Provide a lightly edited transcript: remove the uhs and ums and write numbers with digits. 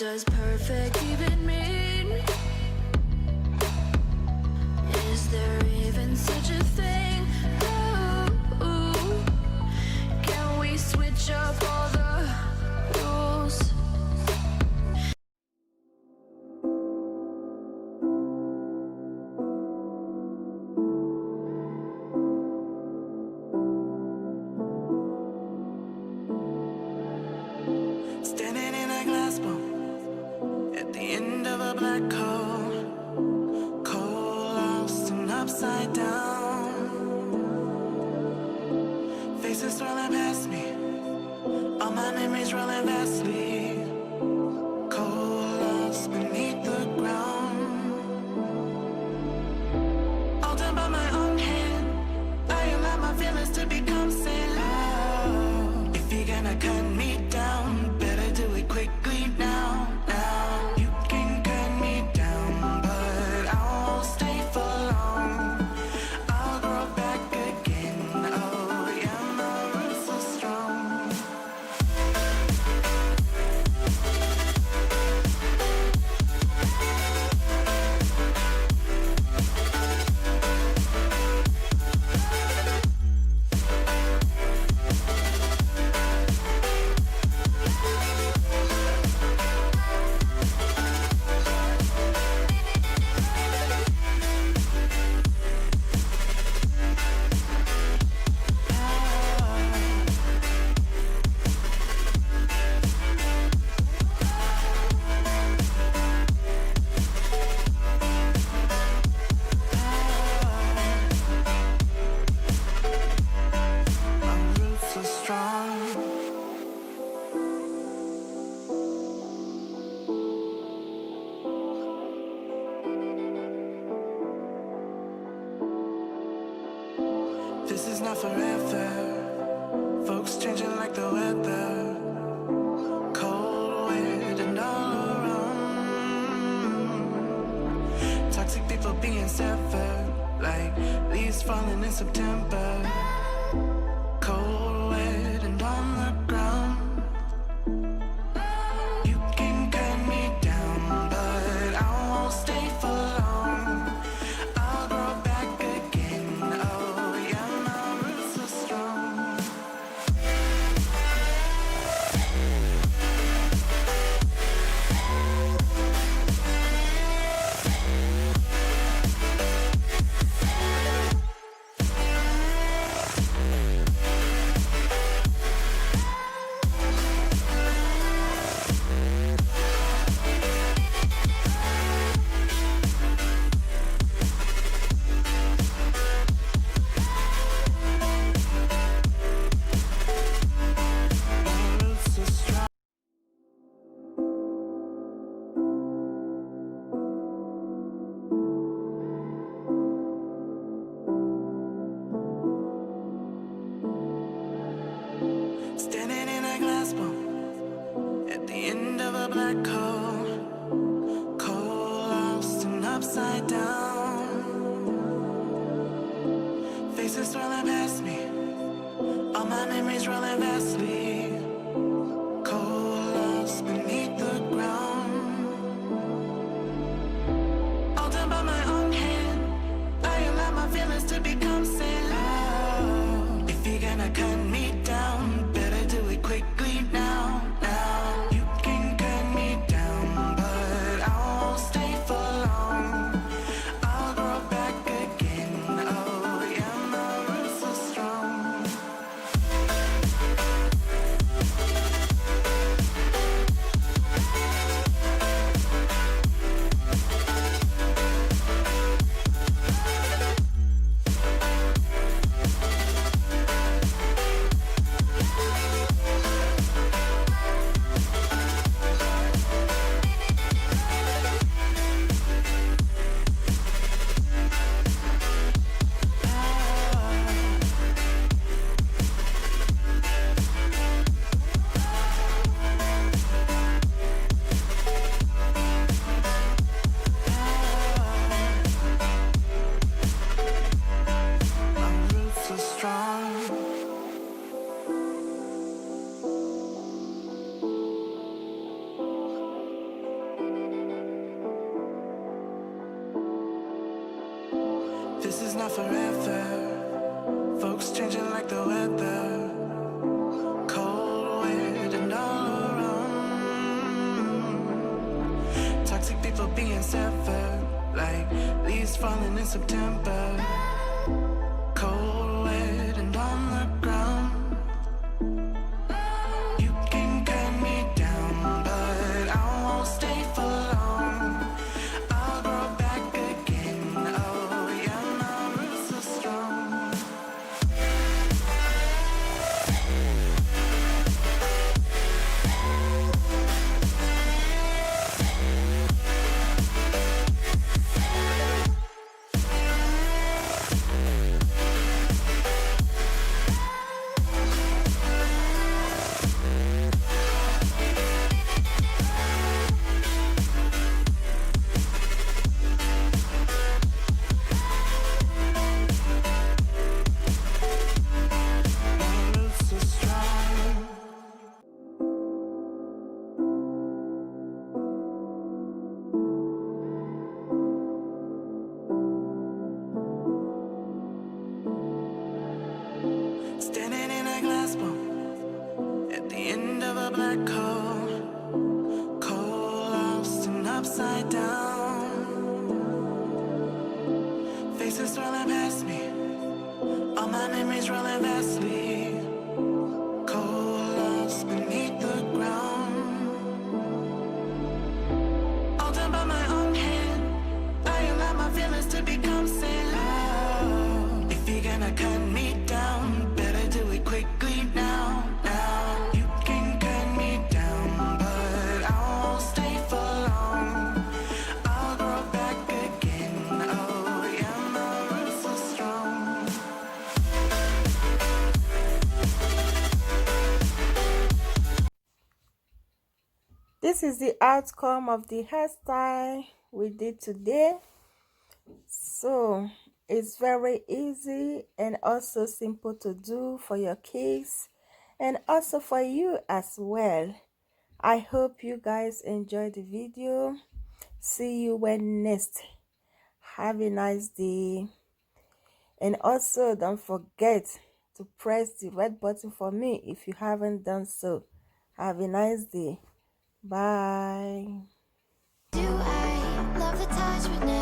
does perfect even mean? Is there even such a thing? Ooh, can we switch up all the rules? Standing in a glass bowl at the end of a black hole, cold, lost and upside down. Faces swirling past me, all my memories rolling vastly, cold, lost beneath the ground. All done by my own hand, I allow my feelings to become sand. If you're gonna cut me down, better do it quickly now, now. You can cut me down, but I won't stay for long. I'll grow back again, oh yeah, my roots are strong. This is not forever. Folks changing like the weather. Cold, wet, and all around. Toxic people being severed, like leaves falling in September. Cold, wet, and on the ground. You can cut me down, but I won't stay for long. I'll grow back again, oh yeah, my roots are strong. Standing in a glass bowl at the end of a black hole, cold, lost and upside down. Faces swirling past me, all my memories rolling vastly, cold, lost beneath the ground. All done by my own hand, I allow my feelings to become sand. If you're gonna cut me down, better do it quickly now, now. You can cut me down, but I won't stay for long. I'll grow back again, oh yeah, my roots are strong. This is not forever. Folks changing like the weather. Cold, wet, and all around. Toxic people being severed, like leaves falling in September. Cold, wet, and on the ground. You can cut me down, but I won't stay for long. I'll grow back again. Oh yeah, my roots are strong. My roots are strong. Standing in a glass bowl at the end of a black hole, cold, lost and upside down. Faces swirling past me, all my memories rolling vastly. Cold, lost beneath the ground. All done by my own hand. I allow my feelings to become sand. Oh, if you're gonna cut me down, better do it quickly now. Now you can cut me down, but I won't stay for long. I'll grow back again. Oh yeah, my roots are strong. This is the outcome of the hairstyle we did today. So it's very easy and also simple to do for your kids and also for you as well. I hope you guys enjoyed the video. See you when next. Have a nice day. And also don't forget to press the red button for me if you haven't done so. Have a nice day. Bye. Do I love the touch but never